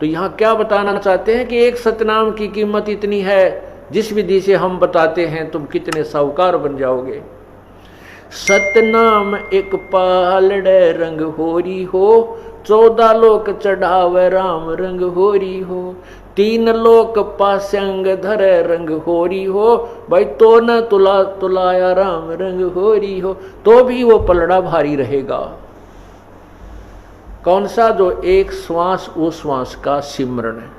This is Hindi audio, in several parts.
तो यहाँ क्या बताना चाहते हैं कि एक सतनाम की कीमत इतनी है, जिस विधि से हम बताते हैं तुम कितने साहूकार बन जाओगे। सतनाम एक पालड़े रंग होरी हो, 14 लोक चढ़ावे राम रंग होरी हो, 3 लोक पास्यंग धरे रंग होरी हो, भाई तो न तुला तुलाया राम रंग होरी हो, तो भी वो पलड़ा भारी रहेगा। कौन सा? जो एक श्वास उस श्वास का सिमरण है।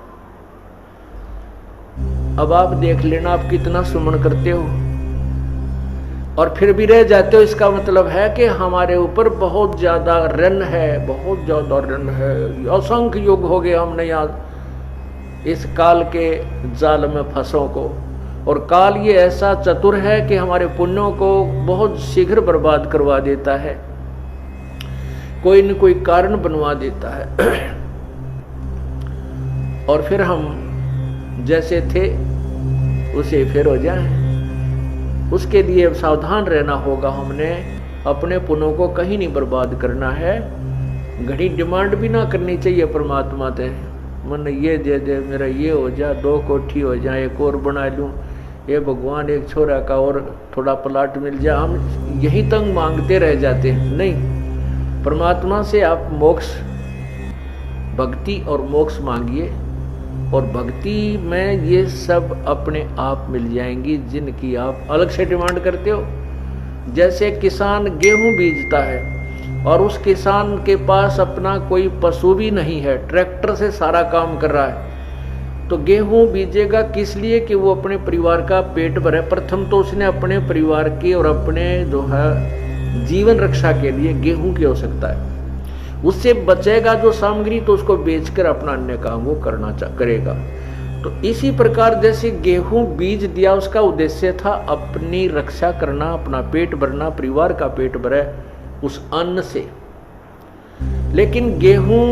अब आप देख लेना आप कितना सुमन करते हो और फिर भी रह जाते हो, इसका मतलब है कि हमारे ऊपर बहुत ज्यादा ऋण है, बहुत ज्यादा ऋण है। असंख्य युग हो गए हमने याद इस काल के जाल में फंसों को, और काल ये ऐसा चतुर है कि हमारे पुण्यों को बहुत शीघ्र बर्बाद करवा देता है, कोई न कोई कारण बनवा देता है और फिर हम जैसे थे उसे फिर हो जाए। उसके लिए सावधान रहना होगा, हमने अपने पुण्यों को कहीं नहीं बर्बाद करना है। घड़ी डिमांड भी ना करनी चाहिए परमात्मा से, मन ये दे दे, मेरा ये हो जा, 2 कोठी हो जाए, एक और बना लूं, ये भगवान एक छोरा का और थोड़ा प्लाट मिल जाए, हम यही तंग मांगते रह जाते हैं। नहीं, परमात्मा से आप मोक्ष, भक्ति और मोक्ष मांगिए, और भक्ति में ये सब अपने आप मिल जाएंगी जिनकी आप अलग से डिमांड करते हो। जैसे किसान गेहूं बीजता है और उस किसान के पास अपना कोई पशु भी नहीं है, ट्रैक्टर से सारा काम कर रहा है, तो गेहूं बीजेगा किस लिए? कि वो अपने परिवार का पेट भरे। प्रथम तो उसने अपने परिवार की और अपने जो है जीवन रक्षा के लिए गेहूं की आवश्यकता है, उससे बचेगा जो सामग्री तो उसको बेचकर अपना अन्य काम वो करेगा। तो इसी प्रकार जैसे गेहूं बीज दिया, उसका उद्देश्य था अपनी रक्षा करना, अपना पेट भरना, परिवार का पेट भरे उस अन्न से। लेकिन गेहूं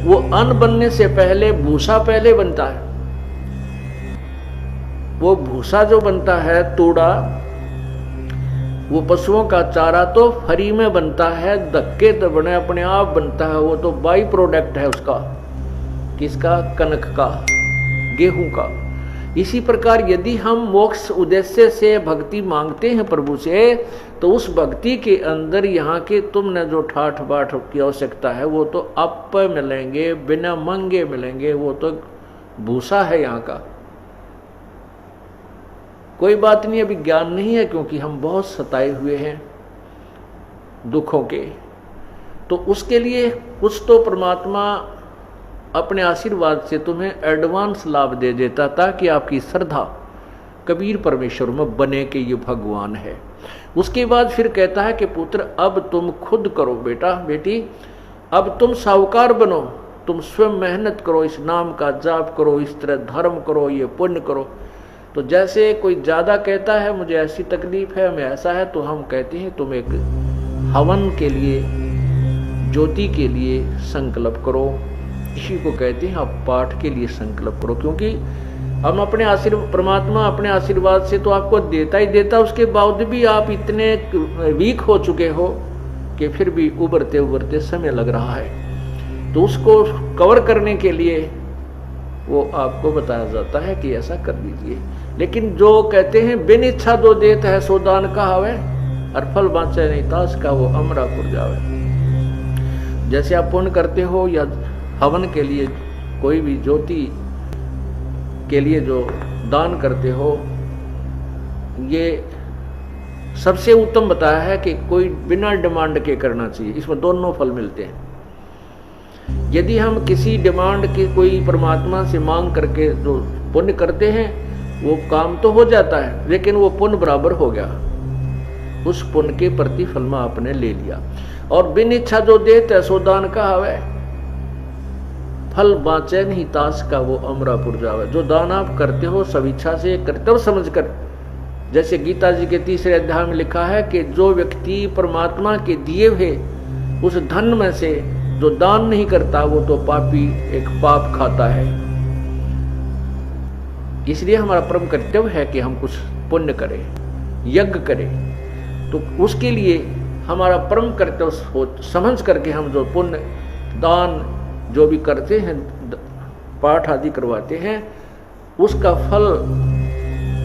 वो अन्न बनने से पहले भूसा पहले बनता है। वो भूसा जो बनता है तूड़ा, वो पशुओं का चारा तो फ्री में बनता है, धक्के तो बने अपने आप बनता है, वो तो बाई प्रोडक्ट है उसका। किसका? कनक का, गेहूं का। इसी प्रकार यदि हम मोक्ष उद्देश्य से भक्ति मांगते हैं प्रभु से, तो उस भक्ति के अंदर यहाँ के तुमने जो ठाठ बाट की आवश्यकता है वो तो आप मिलेंगे, बिना मांगे मिलेंगे, वो तो भूसा है यहाँ का। कोई बात नहीं, अभी ज्ञान नहीं है क्योंकि हम बहुत सताए हुए हैं दुखों के, तो उसके लिए कुछ तो परमात्मा अपने आशीर्वाद से तुम्हें एडवांस लाभ दे देता ताकि आपकी श्रद्धा कबीर परमेश्वर में बने कि ये भगवान है। उसके बाद फिर कहता है कि पुत्र अब तुम खुद करो, बेटा बेटी अब तुम साहूकार बनो, तुम स्वयं मेहनत करो, इस नाम का जाप करो, इस तरह धर्म करो, ये पुण्य करो। तो जैसे कोई ज़्यादा कहता है मुझे ऐसी तकलीफ है, मैं ऐसा है, तो हम कहते हैं तुम एक हवन के लिए, ज्योति के लिए संकल्प करो। इसी को कहते हैं आप पाठ के लिए संकल्प करो, क्योंकि हम अपने परमात्मा अपने आशीर्वाद से तो आपको देता ही देता, उसके बावजूद भी आप इतने वीक हो चुके हो कि फिर भी उभरते उभरते समय लग रहा है। तो उसको कवर करने के लिए वो आपको बताया जाता है कि ऐसा कर लीजिए। लेकिन जो कहते हैं बिन इच्छा दो देत है सो दान कहावे, और फल बाँचे नहीं तास का वो अमरापुर जावे। जैसे आप पुण्य करते हो या हवन के लिए, कोई भी ज्योति के लिए जो दान करते हो, ये सबसे उत्तम बताया है कि कोई बिना डिमांड के करना चाहिए, इसमें दोनों फल मिलते हैं। यदि हम किसी डिमांड की कोई परमात्मा से मांग करके जो पुण्य करते हैं वो काम तो हो जाता है, लेकिन वो पुण्य बराबर हो गया, उस पुण्य के प्रतिफल में आपने ले लिया। और बिन इच्छा जो देते सो दान कहावे, फल बाँचे नहीं तास का वो अमरापुर जावे। जो दान आप करते हो सब इच्छा से कर्तव्य समझकर, जैसे गीता जी के 3रे अध्याय में लिखा है कि जो व्यक्ति परमात्मा के दिए हुए उस धन में से जो दान नहीं करता वो तो पापी, एक पाप खाता है। इसलिए हमारा परम कर्तव्य है कि हम कुछ पुण्य करें, यज्ञ करें। तो उसके लिए हमारा परम कर्तव्य समझ करके हम जो पुण्य दान जो भी करते हैं पाठ आदि करवाते हैं, उसका फल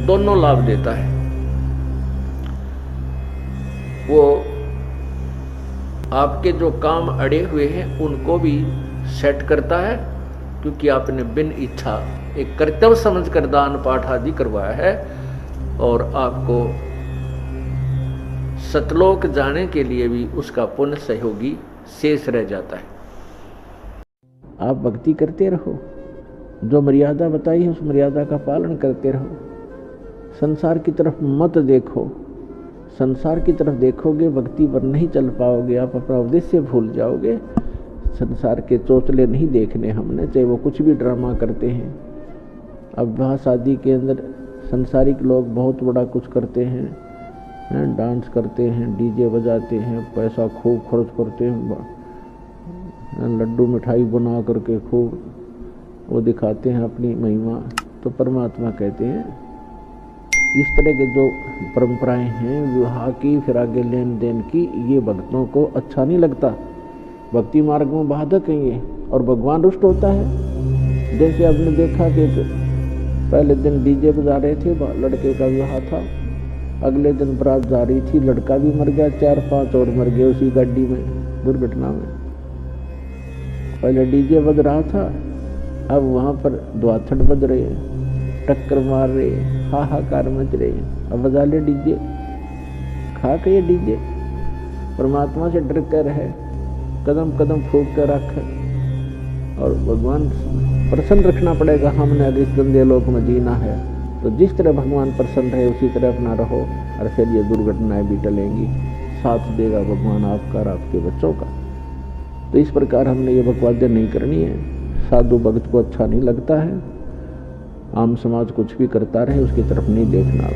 दोनों लाभ देता है। वो आपके जो काम अड़े हुए हैं उनको भी सेट करता है, क्योंकि आपने बिन इच्छा एक कर्तव्य समझकर दान पाठ आदि करवाया है, और आपको सतलोक जाने के लिए भी उसका पुण्य सहयोगी शेष रह जाता है। आप भक्ति करते रहो, जो मर्यादा बताई है उस मर्यादा का पालन करते रहो। संसार की तरफ मत देखो, संसार की तरफ देखोगे भक्ति पर नहीं चल पाओगे, आप अपना उद्देश्य भूल जाओगे। संसार के चोचले नहीं देखने हमने, चाहे वो कुछ भी ड्रामा करते हैं। अब विवाह शादी के अंदर संसारिक लोग बहुत बड़ा कुछ करते हैं, डांस करते हैं, डीजे बजाते हैं, पैसा खूब खर्च करते हैं, लड्डू मिठाई बना करके खूब वो दिखाते हैं अपनी महिमा। तो परमात्मा कहते हैं इस तरह के जो परंपराएं हैं विवाह की, फिर आगे लेन देन की, ये भक्तों को अच्छा नहीं लगता। भक्ति मार्ग में बाधक है ये, और भगवान रुष्ट होता है। जैसे आपने देखा कि पहले दिन डीजे बजा रहे थे, लड़के का विवाह था, अगले दिन बारात जा रही थी, लड़का भी मर गया, 4-5 और मर गए उसी गाड़ी में, दुर्घटना में। पहले डीजे बज रहा था, अब वहाँ पर द्वाथट बज रहे हैं, टक्कर मार रहे, हाहाकार मच रहे हैं। अब बजा ले डीजे, खा के ये डीजे। परमात्मा से डर कर रहे, कदम कदम फूक कर रख, और भगवान प्रसन्न रखना पड़ेगा। हमने अगर इस गंदे लोक में जीना है तो जिस तरह भगवान प्रसन्न रहे उसी तरह अपना रहो, और फिर ये दुर्घटनाएं भी टलेंगी। साथ देगा भगवान आपका और आपके बच्चों का। तो इस प्रकार हमने ये बकवादियाँ नहीं करनी है। साधु भक्त को अच्छा नहीं लगता है, आम समाज कुछ भी करता रहे उसकी तरफ नहीं देखना,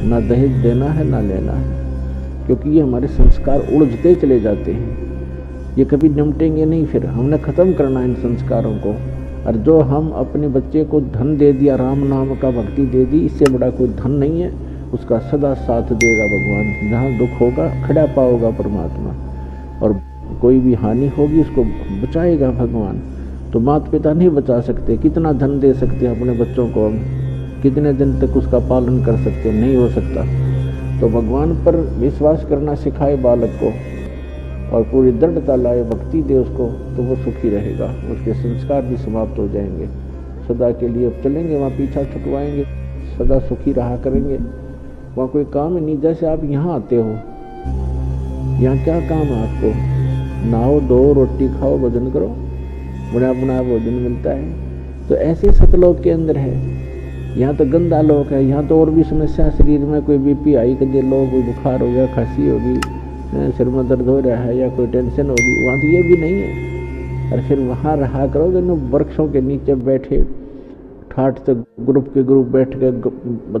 ना दहेज देना है ना लेना है, क्योंकि ये हमारे संस्कार उलझते चले जाते हैं, ये कभी निपटेंगे नहीं। फिर हमने ख़त्म करना इन संस्कारों को। और जो हम अपने बच्चे को धन दे दिया, राम नाम का भक्ति दे दी, इससे बड़ा कोई धन नहीं है। उसका सदा साथ देगा भगवान, जहाँ दुख होगा खड़ा पाओगा परमात्मा, और कोई भी हानि होगी उसको बचाएगा भगवान। तो माता पिता नहीं बचा सकते, कितना धन दे सकते हैं अपने बच्चों को, हम कितने दिन तक उसका पालन कर सकते हैं, नहीं हो सकता। तो भगवान पर विश्वास करना सिखाए बालक को, और पूरी दृढ़ता लाए, भक्ति दे उसको, तो वो सुखी रहेगा। उसके संस्कार भी समाप्त हो जाएंगे, सदा के लिए चलेंगे वहाँ, पीछा छुटवाएंगे, सदा सुखी रहा करेंगे। वहाँ कोई काम नहीं। जैसे आप यहाँ आते हो, यहाँ क्या काम है आपको? नहाओ धो, रोटी खाओ, भोजन करो, बना बनाया भोजन मिलता है। तो ऐसे सतलोक के अंदर है। यहाँ तो गंदा लोक है, यहाँ तो और भी समस्या शरीर में, कोई बीपी हाई कर दे लो, कोई बुखार हो गया, खांसी होगी, सिर में दर्द हो रहा है, या कोई टेंशन होगी, वहाँ तो ये भी नहीं है। और फिर वहाँ रहा करो दोनों वृक्षों के नीचे बैठे, ठाठ तक ग्रुप के ग्रुप बैठ के मतलब